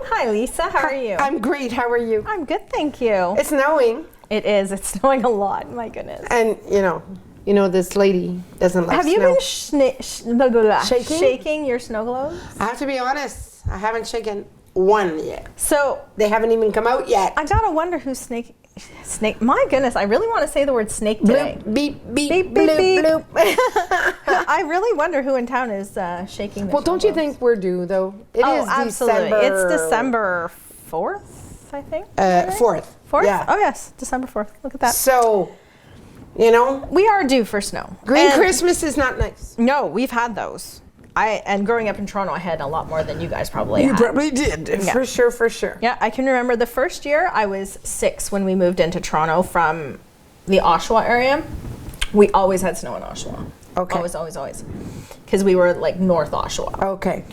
Hi, Lisa. How are you? I'm great. How are you? I'm good, thank you. It's snowing. It is. It's snowing a lot. My goodness. And you know this lady doesn't like Have you snow. been Shaking? shaking your snow globes? I have to be honest. I haven't shaken one yet. So They haven't even come out yet. I gotta wonder who's snake. My goodness, I really want to say the word snake today. Bloop, beep, beep, Beep, beep, bloop, beep. bloop. I really wonder who in town is shaking. Well, don't you think we're due though? It is absolutely. December. It's December 4th, I think. 4th. 4th? Yeah. Oh yes, December 4th. Look at that. So, We are due for snow. green And- Christmas is not nice. No, we've had those. And growing up in Toronto, I had a lot more than you guys probably had. probably did. Yeah. For sure, for sure. Yeah, I can remember the first year I was 6 when we moved into Toronto from the Oshawa area. We always had snow in Oshawa. Okay. Always. Because we were like North Oshawa. Okay.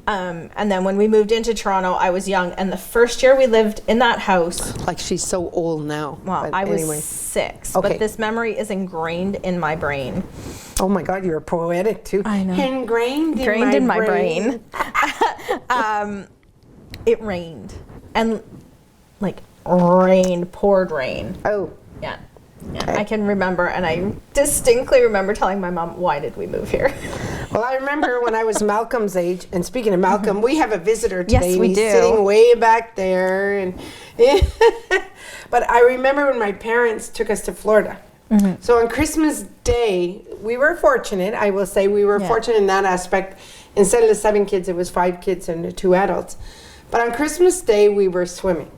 And then when we moved into Toronto, I was young. And the first year we lived in that house, Like she's so old now. well, but I was anyway. 6. Okay. But this memory is ingrained in my brain. Oh my God, you're poetic too. I know. Ingrained In my brain. It rained. And like poured rain. Oh. Yeah. I can remember, and I distinctly remember telling my mom, why did we move here? Well, I remember when I was Malcolm's age, and speaking of Malcolm, we have a visitor today. Yes, we He's do. sitting way back there, and but I remember when my parents took us to Florida. Mm-hmm. So on Christmas Day, we were fortunate. I will say we were Yeah. fortunate in that aspect. Instead of the 7 kids, it was 5 kids and 2 adults. But on Christmas Day, we were swimming.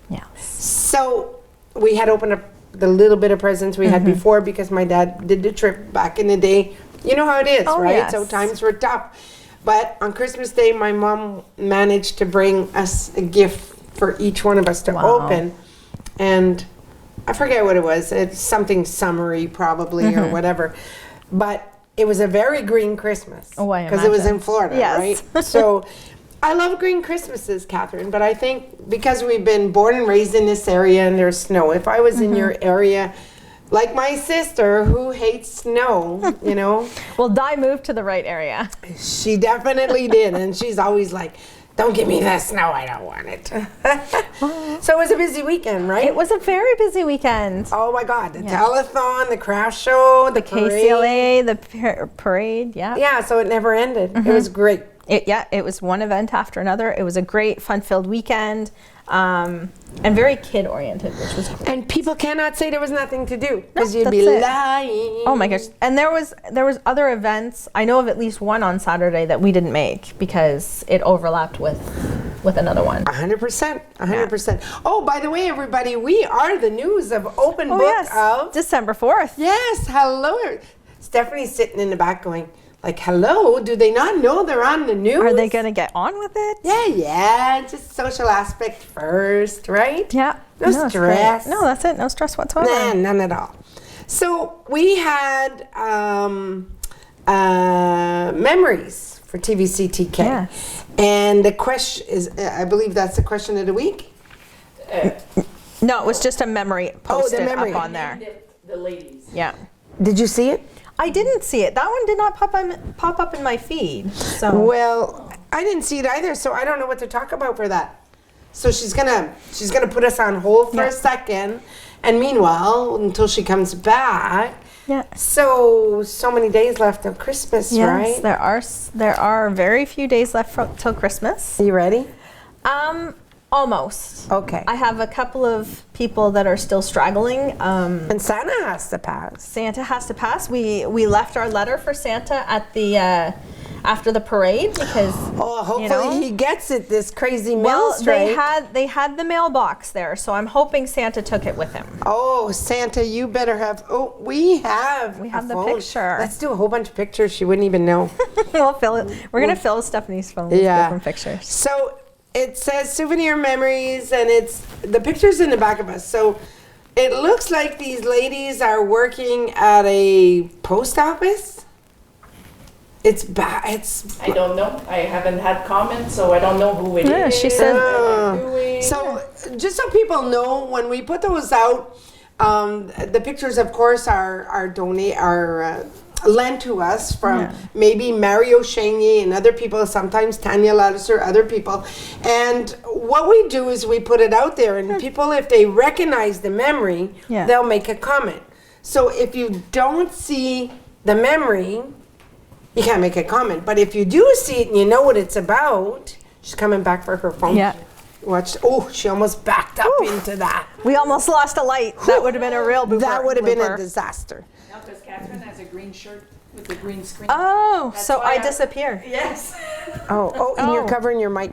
Yes. So we had opened up the little bit of presents we Mm-hmm. had before because my dad did the trip back in the day. You know how it is, Oh, right? yes. So times were tough. But on Christmas Day, my mom managed to bring us a gift for each one of us to Wow. open. And I forget what it was. It's something summery probably or Mm-hmm. whatever. But it was a very green Christmas. Oh, I Because it was imagine. in Florida, Yes. right? So I love green Christmases, Catherine, but I think because we've been born and raised in this area and there's snow, if I was in your area, like my sister who hates snow, Well, Di moved to the right area. she definitely did. And she's always like, don't give me that snow, I don't want it. So it was a busy weekend, right? It was a very busy weekend. Oh my God, the telethon, the craft show, the parade. KCLA, the parade, yeah. Yeah, so it never ended. It was great. It was one event after another. It was a great, fun-filled weekend, and very kid-oriented, which was great. And people cannot say there was nothing to do because No, you'd be that's it. lying. Oh my gosh! And there was other events. I know of at least one on Saturday that we didn't make because it overlapped with another one. 100%. 100%. Oh, by the way, everybody, we are the news of Open Oh Book yes, of. December 4th. Yes, hello. Stephanie's sitting in the back going, like, hello, do they not know they're on the news? Are they going to get on with it? Yeah, just social aspect first, right? Yeah. No it's great. stress. No, that's it. No stress whatsoever. Nah, none at all. So we had memories for TVCTK. Yes. And the question is, I believe that's the question of the week. No, it was just a memory posted memory. up on there. The ladies. Yeah. Did you see it? I didn't see it. That one did not pop up in my feed. So Well, I didn't see it either, so I don't know what to talk about for that. So she's gonna put us on hold for Yeah. a second, and meanwhile, until she comes back. yeah. So many days left of Christmas, Yes, right? there are very few days left till Christmas. Are you ready? Almost. Okay. I have a couple of people that are still straggling. And Santa has to pass. Santa has to pass. We left our letter for Santa at the after the parade because Oh, hopefully he gets it. This crazy mail well strike. they had the mailbox there, so I'm hoping Santa took it with him. Oh, Santa, you better have. Oh, we have. We have a the phone. picture. Let's do a whole bunch of pictures. She wouldn't even know. We're gonna fill Stephanie's phone with Yeah. different pictures. So it says souvenir memories, and it's the pictures in the back of us. So it looks like these ladies are working at a post office. It's bad. It's I don't know. I haven't had comments, so I don't know who it is. Yeah, she said- what they're doing. So, just so people know, when we put those out, the pictures, of course, are lent to us from Yeah. maybe Mario Chenier and other people, sometimes Tanya Lattiser, other people. And what we do is we put it out there, and people, if they recognize the memory, Yeah. they'll make a comment. So if you don't see the memory, you can't make a comment. But if you do see it and you know what it's about, she's coming back for her phone. Yeah. Watch. Oh, she almost backed up into that. We almost lost a light. That would have been a real blooper. That would have been a blooper. disaster. No, because Catherine has a green shirt with a green screen. Oh, That's so why I disappear. Yes. Oh, and you're Oh. covering your mic.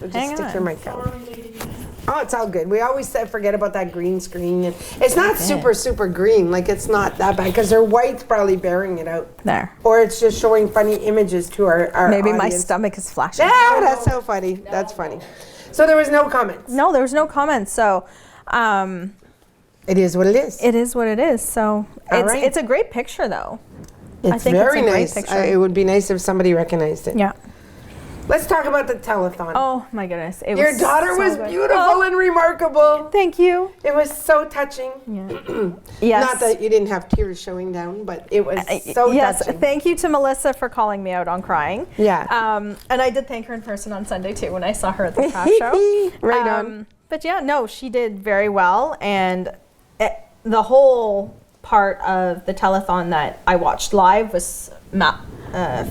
So just Hang stick on. your mic out. Oh, it's all good. We always forget about that green screen. And it's not super green. Like, it's not that bad because their white's probably bearing it out. There. Or it's just showing funny images to our Maybe my audience. stomach is flashing. Yeah, that's so funny. That's funny. So there was no comments. No, there was no comments. So It is what it is. it is what it is. So All right. it's a great picture, though. It's think it's very a great nice. picture. It would be nice if somebody recognized it. Yeah. Let's talk about the telethon. Oh my goodness. It Your was daughter so was good. beautiful Oh, and remarkable. thank you. It was so touching. Yeah. Yes. Not that you didn't have tears showing down, but it was so yes. touching. Thank you to Melissa for calling me out on crying. Yeah. And I did thank her in person on Sunday too when I saw her at the craft show. Right on. But yeah, no, she did very well, and the whole part of the telethon that I watched live was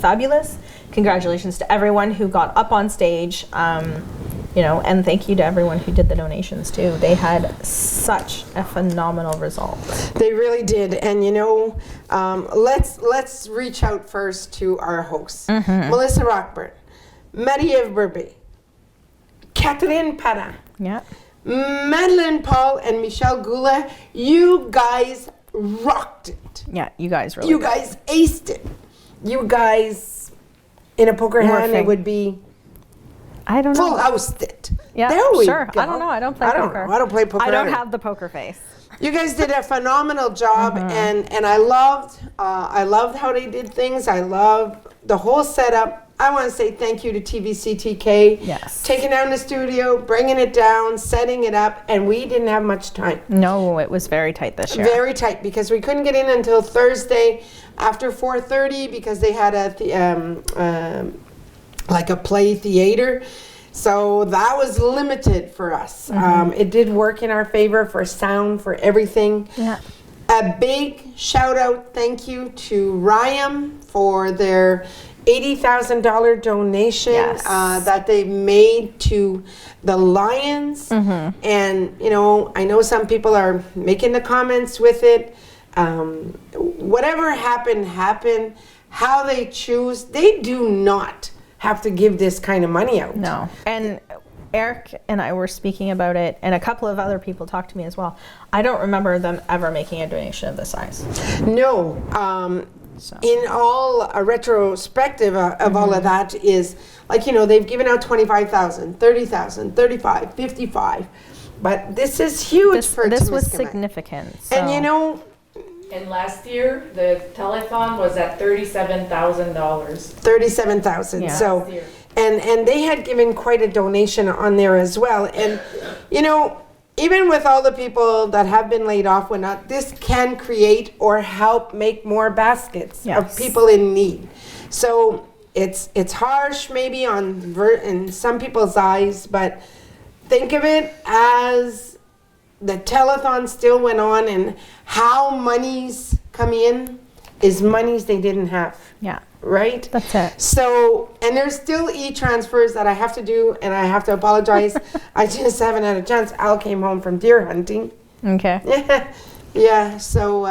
fabulous. Congratulations to everyone who got up on stage, and thank you to everyone who did the donations too. They had such a phenomenal result. They really did, and let's reach out first to our hosts, Melissa Rockburn, Marie-Ève Burbet, Catherine Parent, Yeah. Madeline Paul, and Michelle Goulet. You guys rocked it. Yeah, you guys really You did. guys aced it. You guys, in a poker hand, it would be I don't know. full housed it. Yeah, there we sure. go. I don't know. I don't play poker. I don't play poker. I don't either. have the poker face. You guys did a phenomenal job, and I loved how they did things. I loved the whole setup. I want to say thank you to TVCTK. Yes. Taking down the studio, bringing it down, setting it up, and we didn't have much time. No, it was very tight this year. Very tight because we couldn't get in until Thursday after 4:30 because they had like a play theater. So that was limited for us. It did work in our favor for sound, for everything. Yeah. A big shout out, thank you to Ryam for their $80,000 donation Yes. that they made to the Lions. And, I know some people are making the comments with it. Whatever happened. How they choose, they do not have to give this kind of money out. No. And Eric and I were speaking about it, and a couple of other people talked to me as well. I don't remember them ever making a donation of this size. No. In all retrospective of all of that is, they've given out 25,000, 30,000, 35, 55. But this is huge for This was Temiskaming. significant. So. And And last year, the telethon was at $37,000. 37,000. Yeah. So, Last year. and they had given quite a donation on there as well. And, even with all the people that have been laid off, this can create or help make more baskets of Yes. people in need. So it's harsh maybe in some people's eyes, but think of it as the telethon still went on, and how monies come in is monies they didn't have, Yeah, right? that's it. So, and there's still e-transfers that I have to do, and I have to apologize. I just haven't had a chance. Al came home from deer hunting. Okay. Yeah, so,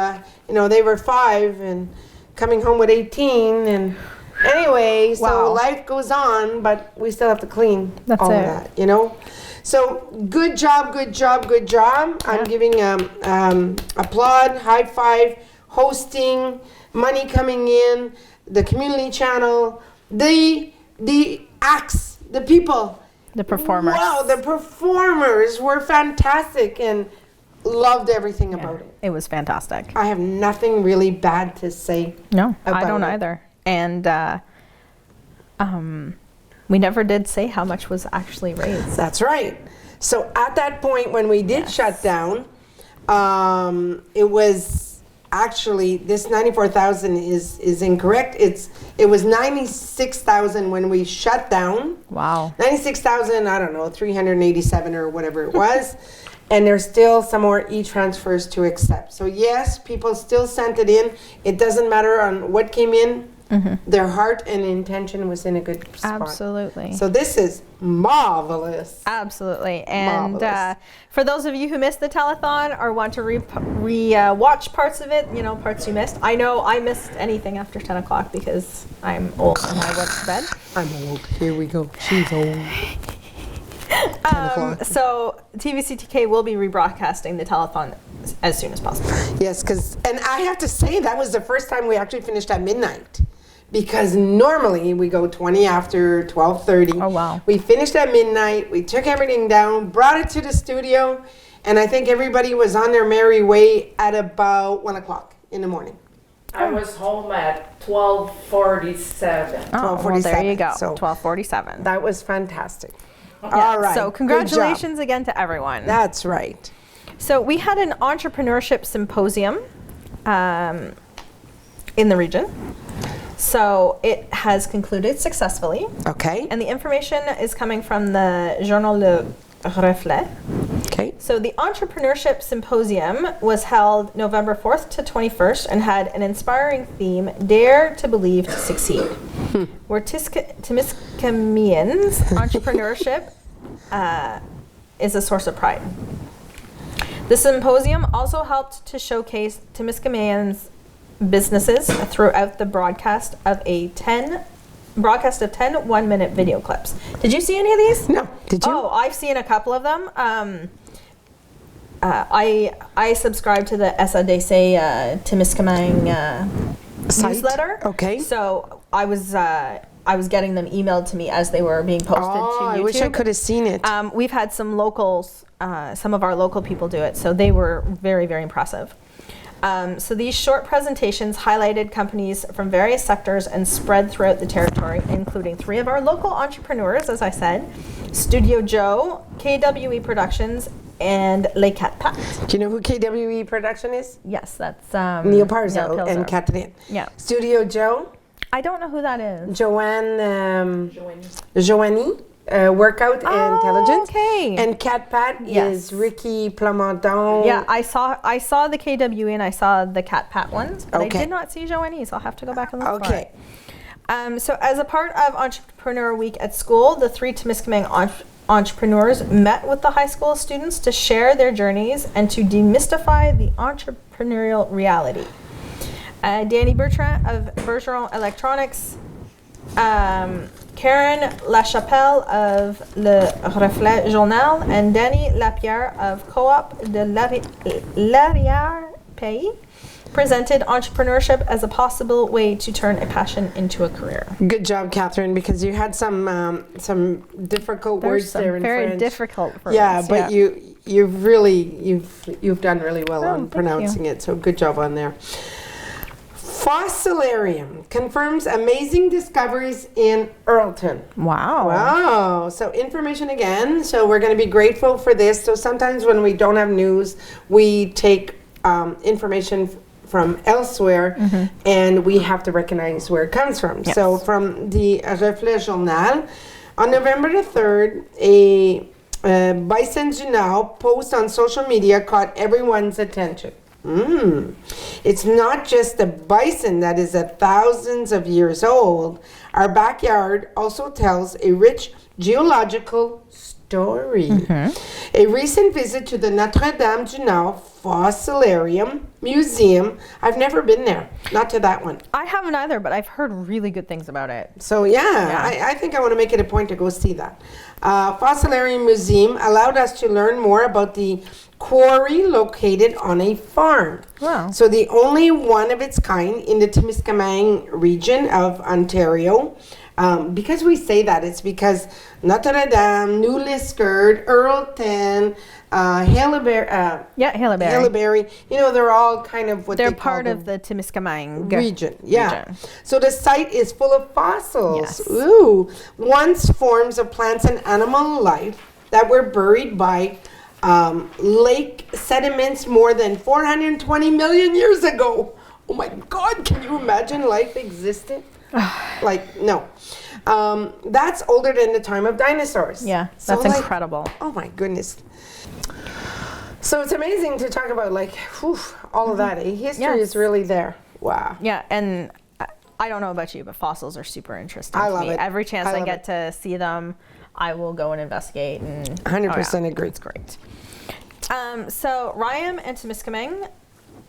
they were 5 and coming home with 18. And anyway, so Wow. life goes on, but we still have to clean That's all it. of that, So good job. I'm giving applaud, high five, hosting, money coming in, the community channel, the acts, the people. The performers. Wow, the performers were fantastic and loved everything about it. It was fantastic. I have nothing really bad to say. No, I about don't it. either. And we never did say how much was actually raised. That's right. So at that point when we did shut down, it was actually this 94,000 is incorrect. It was 96,000 when we shut down. Wow. 96,000, I don't know, 387 or whatever it was. And there's still some more e-transfers to accept. So yes, people still sent it in. It doesn't matter on what came in. Their heart and intention was in a good spot. Absolutely. So this is marvelous. Absolutely. And Marvelous. for those of you who missed the telethon or want to watch parts of it, parts you missed. I know I missed anything after 10 o'clock because I'm old and I went to bed. I'm old. Here we go. She's old. 10 o'clock. So TVCTK will be rebroadcasting the telethon as soon as possible. Yes, and I have to say that was the first time we actually finished at midnight. Because normally we go 20 after 12:30. Oh, wow. We finished at midnight. We took everything down, brought it to the studio, and I think everybody was on their merry way at about 1 o'clock in the morning. I was home at 12:47. Oh, well, there you 12:47. go. So 12:47. that was fantastic. Yeah, All right. So good job. congratulations again to everyone. That's right. So we had an entrepreneurship symposium in the region. So it has concluded successfully. Okay. And the information is coming from the Journal Le Reflet. Okay. So the Entrepreneurship Symposium was held November 4th to 21st and had an inspiring theme, Dare to Believe to Succeed, where Timiskaming's entrepreneurship is a source of pride. The symposium also helped to showcase Timiskaming's businesses throughout the broadcast of 10 1-minute video clips. Did you see any of these? No. Did you? Oh, I've seen a couple of them. I subscribe to the SADC Timiskaming Site? newsletter. Okay. So I was getting them emailed to me as they were being posted to YouTube. I wish I could have seen it. We've had some locals, some of our local people do it, so they were very, very impressive. So these short presentations highlighted companies from various sectors and spread throughout the territory, including 3 of our local entrepreneurs, as I said, Studio Joe, KWE Productions, and Les Quatre Pattes. Do you know who KWE Production is? Yes, that's Neil Parzo Pilzer. and Catherine. Yeah. Studio Joe, I don't know who that is. Joanne, Joanie, Workout Oh, Intelligence. okay. And Cat Pat Yes. is Ricky Plamondon. Yeah, I saw the KWE and I saw the Cat Pat ones, but Okay. I did not see Joanie, so I'll have to go back and look for Okay. it. So as a part of Entrepreneur Week at school, the 3 Timiskaming entrepreneurs met with the high school students to share their journeys and to demystify the entrepreneurial reality. Danny Bertrand of Bergeron Electronics, Karen Lachapelle of Le Reflet Journal, and Danny Lapierre of Co-op de l'Arrière-Pays presented entrepreneurship as a possible way to turn a passion into a career. Good job, Catherine, because you had some difficult There's words some there in very French. difficult words. Yeah, but you've done really well on thank pronouncing it. So good job on there. Fossilarium confirms amazing discoveries in Earlton. Wow. Wow. So information again. So we're going to be grateful for this. So sometimes when we don't have news, we take information from elsewhere and we have to recognize where it comes from. Yes. So from the Reflet Journal, on November the 3rd, a Bison du Nord post on social media caught everyone's attention. It's not just the bison that is thousands of years old. Our backyard also tells a rich geological story. A recent visit to the Notre Dame du Nord Fossilarium Museum. I've never been there, not to that one. I haven't either, but I've heard really good things about it. So I think I want to make it a point to go see that. Fossilarium Museum allowed us to learn more about the quarry located on a farm. Wow. So the only one of its kind in the Timiskaming region of Ontario. Because we say that, it's because Notre Dame, New Liskeard, Earlton, Haileybury, Haileybury. they're all kind of what They're they call part of the Timiskaming region. Yeah. region. So the site is full of fossils. Yes. Ooh. Once forms of plants and animal life that were buried by lake sediments more than 420 million years ago. Oh my God, can you imagine life existed? Like, no. That's older than the time of dinosaurs. Yeah, So, that's like, incredible. Oh my goodness. So it's amazing to talk about, like, whew, all of that. History Yes. is really there. Wow. Yeah, and I don't know about you, but fossils are super interesting I to love me. it. Every chance I I love get to see them, I will go and investigate. And 100% agree. It's great. So Ryam and Temiskaming,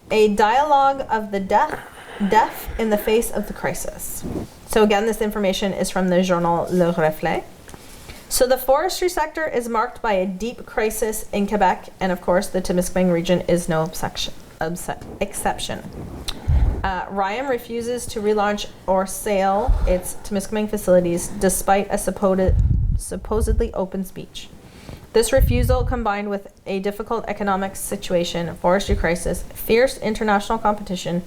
a dialogue of the deaf in the face of the crisis. So again, this information is from the journal Le Reflet. So the forestry sector is marked by a deep crisis in Quebec, and of course the Temiskaming region is no exception. Ryam refuses to relaunch or sell its Temiskaming facilities despite a supposedly open speech. This refusal, combined with a difficult economic situation, forestry crisis, fierce international competition,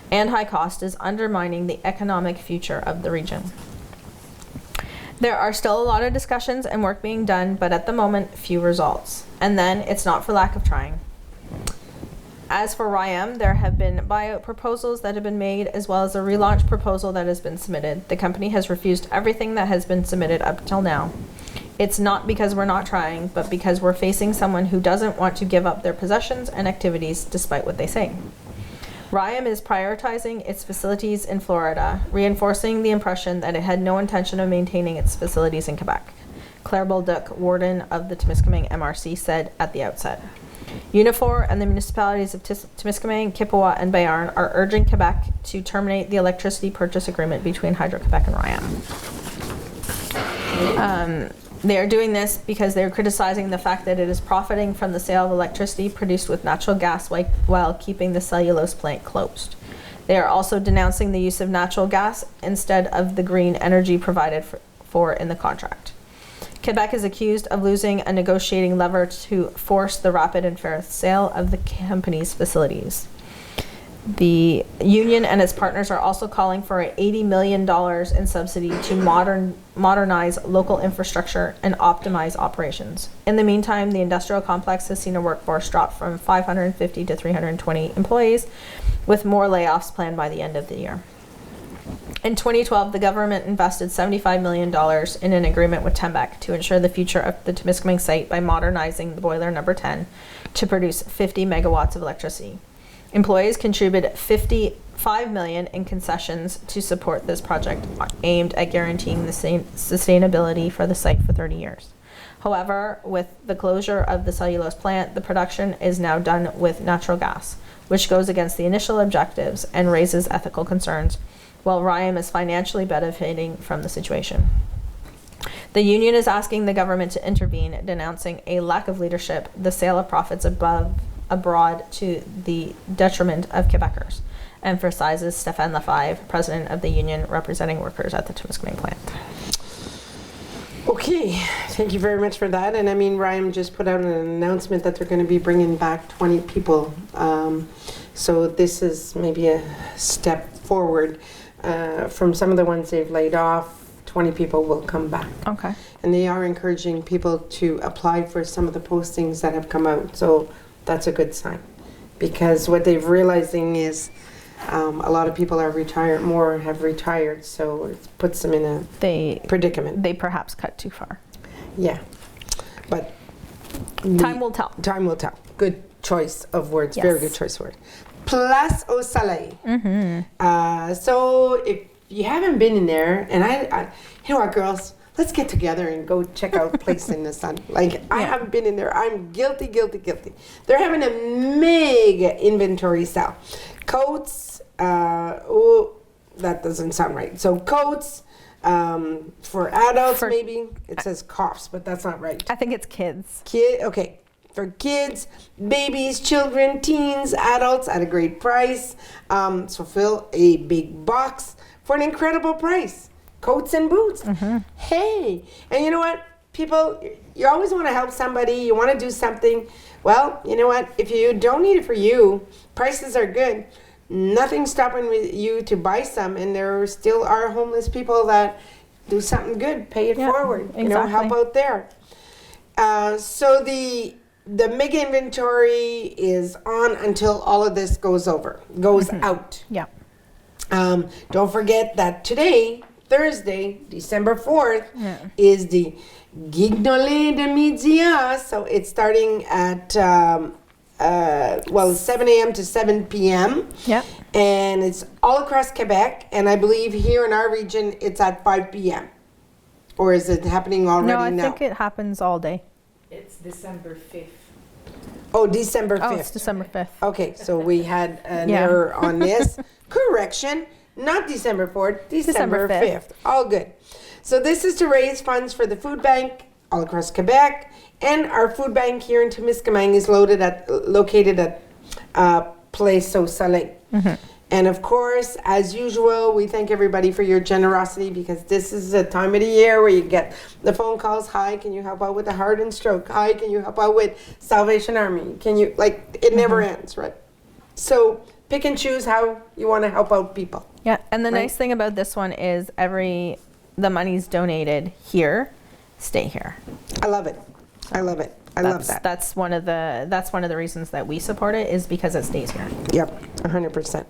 and high cost, is undermining the economic future of the region. There are still a lot of discussions and work being done, but at the moment, few results. And then it's not for lack of trying. As for Ryam, there have been buyout proposals that have been made, as well as a relaunch proposal that has been submitted. The company has refused everything that has been submitted up till now. It's not because we're not trying, but because we're facing someone who doesn't want to give up their possessions and activities despite what they say. Ryam is prioritizing its facilities in Florida, reinforcing the impression that it had no intention of maintaining its facilities in Quebec. Claire Bolduc, warden of the Temiskaming MRC, said at the outset. Unifor and the municipalities of Temiskaming, Kippawa, and Bayarn are urging Quebec to terminate the electricity purchase agreement between Hydro-Quebec and Ryam. They are doing this because they are criticizing the fact that it is profiting from the sale of electricity produced with natural gas while keeping the cellulose plant closed. They are also denouncing the use of natural gas instead of the green energy provided for in the contract. Quebec is accused of losing a negotiating lever to force the rapid and fair sale of the company's facilities. The union and its partners are also calling for $80 million in subsidy to modernize local infrastructure and optimize operations. In the meantime, the industrial complex has seen a workforce drop from 550 to 320 employees, with more layoffs planned by the end of the year. In 2012, the government invested $75 million in an agreement with Tembec to ensure the future of the Temiskaming site by modernizing the boiler number 10 to produce 50 megawatts of electricity. Employees contributed $55 million in concessions to support this project aimed at guaranteeing the sustainability for the site for 30 years. However, with the closure of the cellulose plant, the production is now done with natural gas, which goes against the initial objectives and raises ethical concerns, while Ryam is financially benefiting from the situation. The union is asking the government to intervene, denouncing a lack of leadership, the sale of profits abroad to the detriment of Quebecers, emphasizes Stéphane Lefebvre, president of the union representing workers at the Temiskaming plant. Okay, thank you very much for that. And I mean, Ryam just put out an announcement that they're going to be bringing back 20 people. So this is maybe a step forward from some of the ones they've laid off. 20 people will come back. Okay. And they are encouraging people to apply for some of the postings that have come out. So that's a good sign, because what they're realizing is a lot of people are retired, more have retired, so it puts them in a predicament. They perhaps cut too far. Yeah, but Time will tell. Time will tell. Good choice of words. Yes. Very good choice of word. Place au Soleil. So if you haven't been in there, and I you know what, girls, let's get together and go check out Place in the Sun. Like, I haven't been in there. I'm guilty. They're having a mega inventory sale. Coats, that doesn't sound right. So coats for adults, maybe. It says coughs, but that's not right. I think it's kids. Okay. For kids, babies, children, teens, adults at a great price. So fill a big box for an incredible price. Coats and boots. Hey, and you know what? People, you always want to help somebody. You want to do something. Well, you know what? If you don't need it for you, prices are good. Nothing's stopping you to buy some. And there still are homeless people that do something good. Pay it forward. Exactly. You know, help out there. So the the mega inventory is on until all of this goes out. Yeah. Don't forget that today, Thursday, December 4th, is the Guignolé de Midi. So it's starting at 7 a.m. to 7 p.m. Yeah. And it's all across Quebec. And I believe here in our region, it's at 5 p.m. Or is it happening already No, I now? think it happens all day. It's December 5th. Oh, December 5th. Oh, it's December 5th. Okay, so we had an Yeah. error on this. Correction, not December 4th, December December 5th. All good. So this is to raise funds for the food bank all across Quebec, and our food bank here in Temiskaming is located at Place au Soleil. And of course, as usual, we thank everybody for your generosity, because this is a time of the year where you get the phone calls. Hi, can you help out with the heart and stroke? Hi, can you help out with Salvation Army? Can you, like, it never ends, right? So pick and choose how you want to help out people. Yeah, and the Right. nice thing about this one is the money's donated here, stay here. I love it. I love it. I love that. That's one of the reasons that we support it, is because it stays here. Yep, 100%.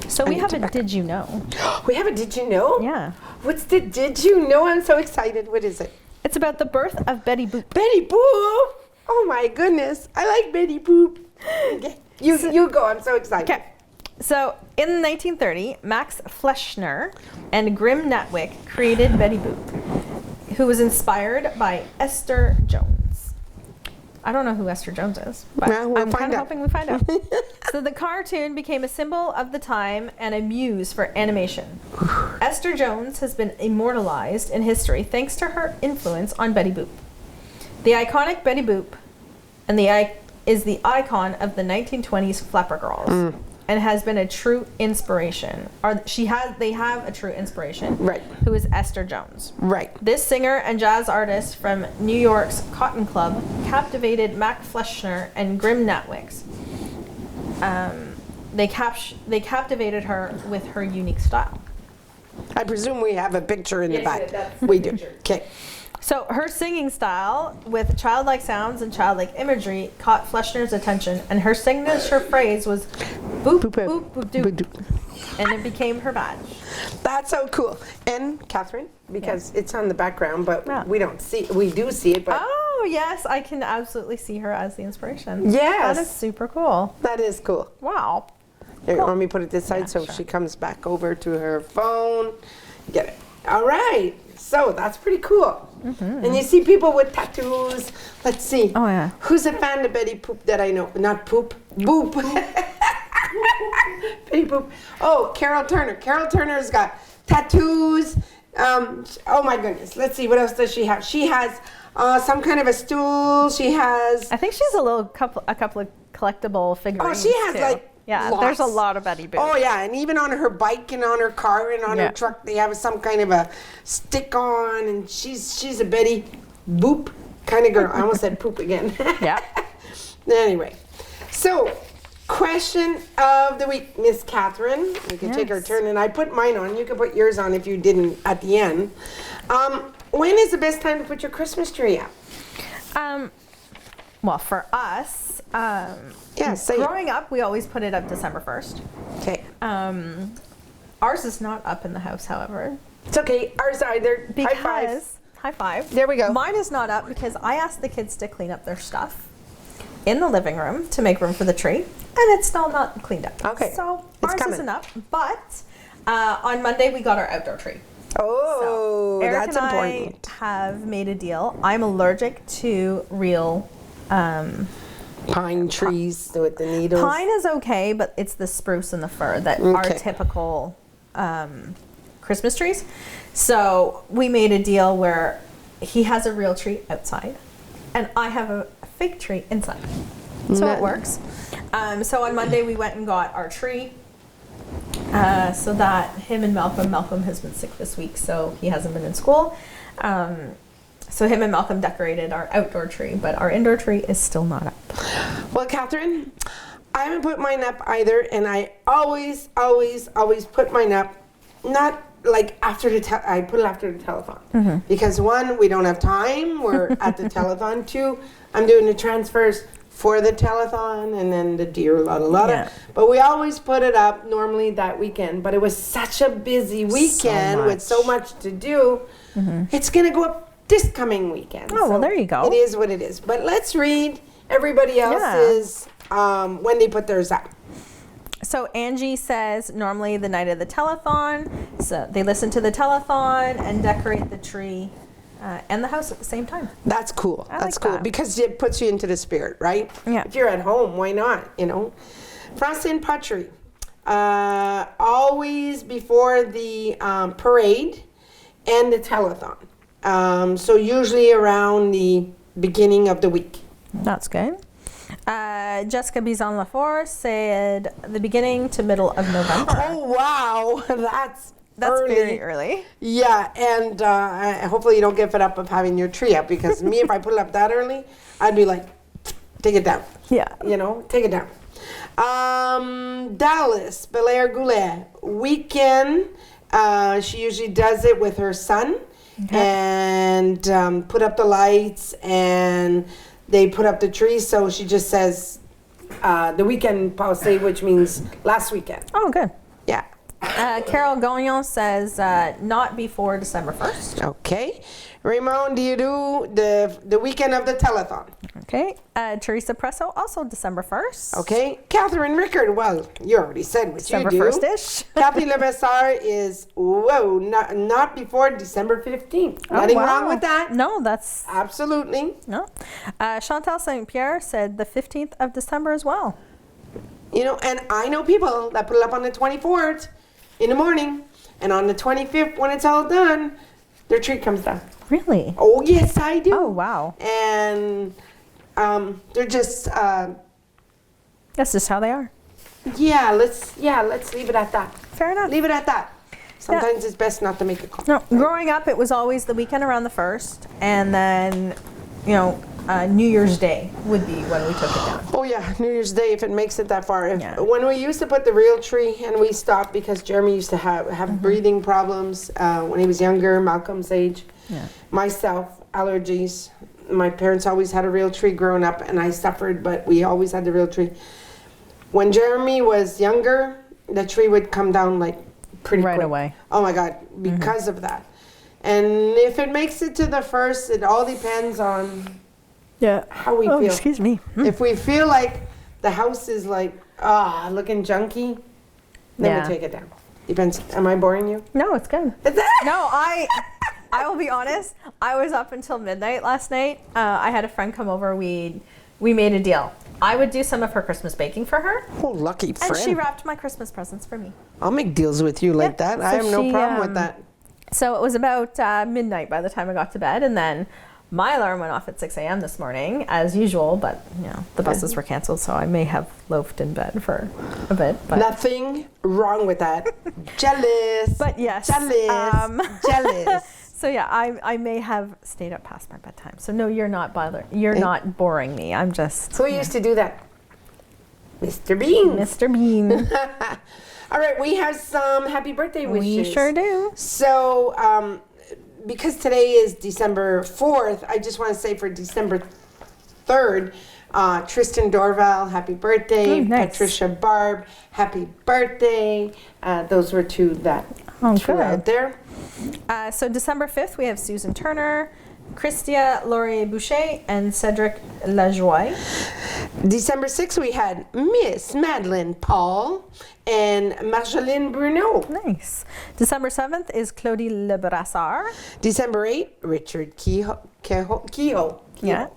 So we need have to a back Did You Know? We have a Did You Know? Yeah. What's the Did You Know? I'm so excited. What is it? It's about the birth of Betty Boop. Betty Boop! Oh my goodness. I like Betty Boop. Okay. You go. I'm so excited. Okay. So in 1930, Max Fleischner and Grim Natwick created Betty Boop, who was inspired by Esther Jones. I don't know who Esther Jones is, but Well, we'll I'm find kind of out. hoping we find out. So the cartoon became a symbol of the time and a muse for animation. Esther Jones has been immortalized in history thanks to her influence on Betty Boop. The iconic Betty Boop is the icon of the 1920s Flapper Girls. And has been a true inspiration. They have a true inspiration. Right. Who is Esther Jones. Right. This singer and jazz artist from New York's Cotton Club captivated Max Fleischner and Grim Natwicks. They captivated her with her unique style. I presume we have a picture in the Yes, back. that's the We do. picture. Okay. So her singing style with childlike sounds and childlike imagery caught Fleischner's attention, and her signature phrase was boop boop boop, boop doop, and it became her badge. That's so cool. And Catherine, because it's on the background, but Yeah. we don't see. We do see it, but Oh yes, I can absolutely see her as the inspiration. Yes. That is super cool. that is cool. Wow. Here, Cool. let me put it this side Yeah, so sure. she comes back over to her phone. Get it. All right. So that's pretty cool. And you see people with tattoos. Let's see. Oh, yeah. Who's a fan of Betty Poop that I know? Not Poop. Boop. Betty Poop. Oh, Carol Turner. Carol Turner's got tattoos. Oh my goodness. Let's see. What else does she have? She has some kind of a stool. She has. I think she has a couple of collectible figurines. she has, too. like, yeah. lots. There's a lot of Betty Boop. Oh yeah, and even on her bike and on her car and on her Yeah. truck, they have some kind of a stick on, and she's a Betty Boop kind of girl. I almost said poop again. Yeah. Anyway, so question of the week, Miss Catherine. We can take our Yes. turn, and I put mine on. You can put yours on if you didn't at the end. When is the best time to put your Christmas tree up? Well, for us, Yeah, say it. growing up, we always put it up December 1st. Okay. Ours is not up in the house, however, It's okay. Ours either. because High five. high five. There we go. Mine is not up because I asked the kids to clean up their stuff in the living room to make room for the tree, and it's still not cleaned up. Okay. So It's ours coming. isn't up, but on Monday we got our outdoor tree. Oh, Eric that's and important. I have made a deal. I'm allergic to real Pine trees with the needles. pine is okay, but it's the spruce and the fir that Okay. are typical Christmas trees. So we made a deal where he has a real tree outside, and I have a fake tree inside. So Nice. it works. So on Monday we went and got our tree. So that him and Malcolm has been sick this week, so he hasn't been in school. So him and Malcolm decorated our outdoor tree, but our indoor tree is still not up. Well, Catherine, I haven't put mine up either, and I always put mine up. Not like after I put it after the telethon because one, we don't have time. We're at the telethon. Two, I'm doing the transfers for the telethon and then the deer lotta. Yeah. But we always put it up normally that weekend. But it was such a busy weekend with so much to do. It's gonna go up this coming weekend. Oh, well, there you go. It is what it is. But let's read everybody else's when they put theirs up. So Angie says normally the night of the telethon, so they listen to the telethon and decorate the tree and the house at the same time. That's cool. I That's like cool that. because it puts you into the spirit, right? Yeah. If you're at home, why not? You know, Francine Pottery. Always before the parade and the telethon. So usually around the beginning of the week. That's good. Jessica Bizon-Lafour said the beginning to middle of November. Oh wow, that's early. very early. Yeah, and hopefully you don't get fed up of having your tree up because me, if I put it up that early, I'd be like, take it down. Yeah. You know, take it down. Dallas, Belair Goulet, weekend. She usually does it with her son and put up the lights and they put up the tree. So she just says the weekend passe, which means last weekend. Oh, good. Yeah. Carol Gagnon says not before December 1st. Okay. Raymond, do you do the weekend of the telethon? Okay. Teresa Presso, also December 1st. Okay. Catherine Rickard, well, you already said what December you do. 1st-ish. Kathy Levasseur is, not before December 15th. Nothing wrong with that. No, that's, Absolutely. no. Chantal St. Pierre said the 15th of December as well. You know, and I know people that put it up on the 24th in the morning, and on the 25th, when it's all done, their tree comes down. Really? Oh, yes, I do. Oh, wow. And they're just, That's just how they are. let's leave it at that. Fair enough. Leave it at that. Sometimes it's best not to make a call. No, growing up, it was always the weekend around the 1st, and then, New Year's Day would be when we took it down. Oh yeah, New Year's Day if it makes it that far. Yeah. When we used to put the real tree and we stopped because Jeremy used to have breathing problems when he was younger, Malcolm's age. Yeah. Myself, allergies. My parents always had a real tree growing up and I suffered, but we always had the real tree. When Jeremy was younger, the tree would come down like pretty Right quick. away. Oh my God, because of that. And if it makes it to the 1st, it all depends on Yeah. how we feel. Excuse me. If we feel like the house is like, looking junky, then Yeah. we take it down. Depends. Am I boring you? No, it's good. Is that? No, I will be honest. I was up until midnight last night. I had a friend come over. We made a deal. I would do some of her Christmas baking for her, Oh, lucky friend. and she wrapped my Christmas presents for me. I'll make deals with you like that. I so have no she, problem with that. So it was about midnight by the time I got to bed, and then my alarm went off at 6 a.m. this morning, as usual. But the buses were canceled, so I may have loafed in bed for a bit. But Nothing wrong with that. Jealous. But yes, Jealous. So yeah, I may have stayed up past my bedtime. So no, you're not bothering. You're not boring me. I'm just Who used to do that? Mr. Bean. Mr. Bean. All right, we have some happy birthday wishes. We sure do. So, because today is December 4th, I just want to say for December 3rd, Tristan Dorval, happy birthday. Oh, nice. Patricia Barb, happy birthday. Those were two that threw out there. So December 5th, we have Susan Turner, Christia Laurier-Boucher, and Cedric Lajoie. December 6th, we had Miss Madeleine Paul and Marjolaine Bruno. Nice. December 7th is Claudie Le Brassard. December 8th, Richard Kehoe. Yeah.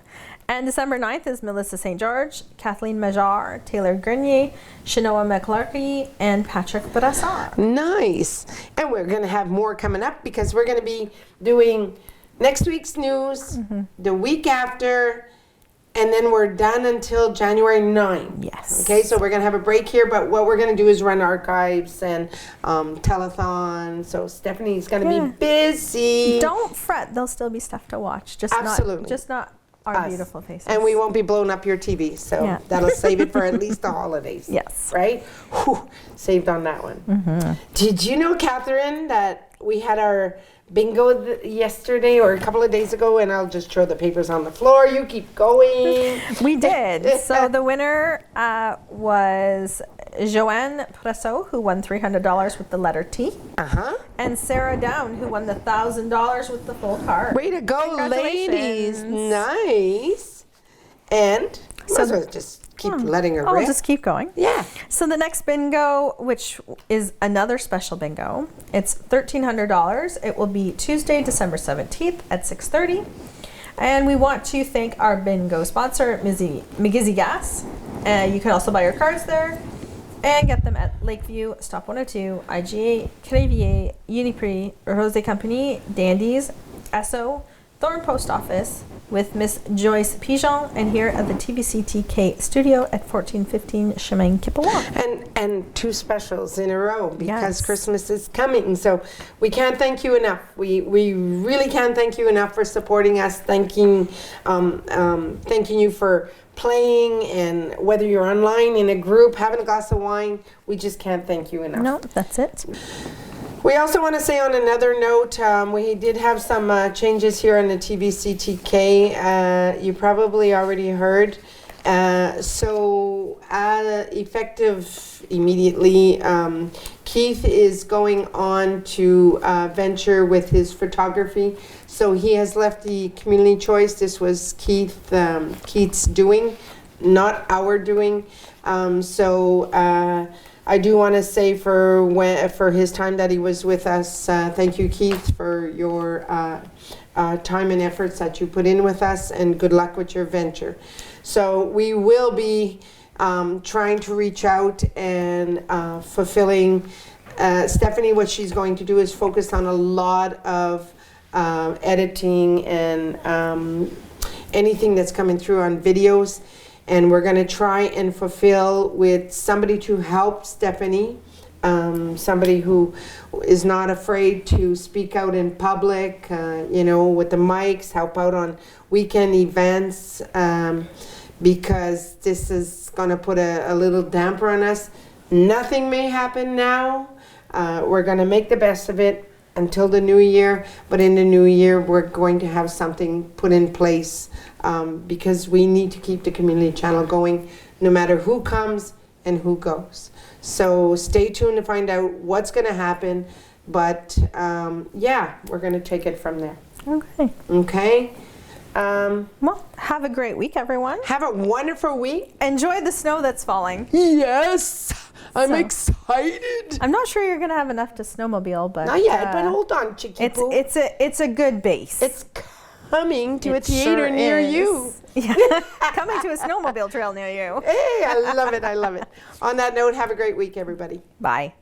And December 9th is Melissa St. George, Kathleen Majar, Taylor Grenier, Shanoa McClarky, and Patrick Brassard. Nice. And we're going to have more coming up because we're going to be doing next week's news, the week after, and then we're done until January 9th. Yes. Okay, so we're going to have a break here, but what we're going to do is run archives and telethon. So Stephanie's going to be busy. Don't fret, there'll still be stuff to watch. Absolutely. Just not our Us. beautiful faces. And we won't be blowing up your TV, so Yeah. that'll save it for at least the holidays. Yes. Right? Whew, saved on that one. Did you know, Catherine, that we had our bingo yesterday or a couple of days ago, and I'll just throw the papers on the floor. You keep going. We did. So the winner was Joanne Presso, who won $300 with the letter T, Uh-huh. and Sarah Down, who won the $1,000 with the full card. Way to go, ladies. Congratulations. Nice. And So- so just keep letting her I'll rip. just keep going. Yeah. So the next bingo, which is another special bingo, it's $1,300. It will be Tuesday, December 17th at 6:30. And we want to thank our bingo sponsor, McGizzy Gas. You can also buy your cards there and get them at Lakeview, Stop 102, IGA, Crevier, Uniprix, Rose Company, Dandies, Esso, Thorn Post Office, with Miss Joyce Pigeon, and here at the TVCTK studio at 1415 Chemin Kippawa. And two specials in a row because Yes. Christmas is coming. So we can't thank you enough. We really can't thank you enough for supporting us. Thanking you for playing, and whether you're online in a group having a glass of wine, we just can't thank you enough. No, that's it. We also want to say on another note, we did have some changes here in the TVCTK. You probably already heard. So effective immediately, Keith is going on to venture with his photography. So he has left the community choice. This was Keith's doing, not our doing. I do want to say for his time that he was with us, thank you, Keith, for your time and efforts that you put in with us, and good luck with your venture. So we will be trying to reach out and fulfilling. Stephanie, what she's going to do is focus on a lot of editing and anything that's coming through on videos. And we're going to try and fulfill with somebody to help Stephanie, somebody who is not afraid to speak out in public, with the mics, help out on weekend events, because this is going to put a little damper on us. Nothing may happen now. We're going to make the best of it until the new year, but in the new year we're going to have something put in place, because we need to keep the community channel going no matter who comes and who goes. So stay tuned to find out what's going to happen, but we're going to take it from there. Okay. Well, have a great week, everyone. Have a wonderful week. Enjoy the snow that's falling. Yes, I'm So- excited. I'm not sure you're gonna have enough to snowmobile, but Not yet, but hold on, Chicky-poo. it's a good base. It's coming to a It theater sure near is. you. Yeah, coming to a snowmobile trail near you. Hey, I love it. I love it. On that note, have a great week, everybody. Bye.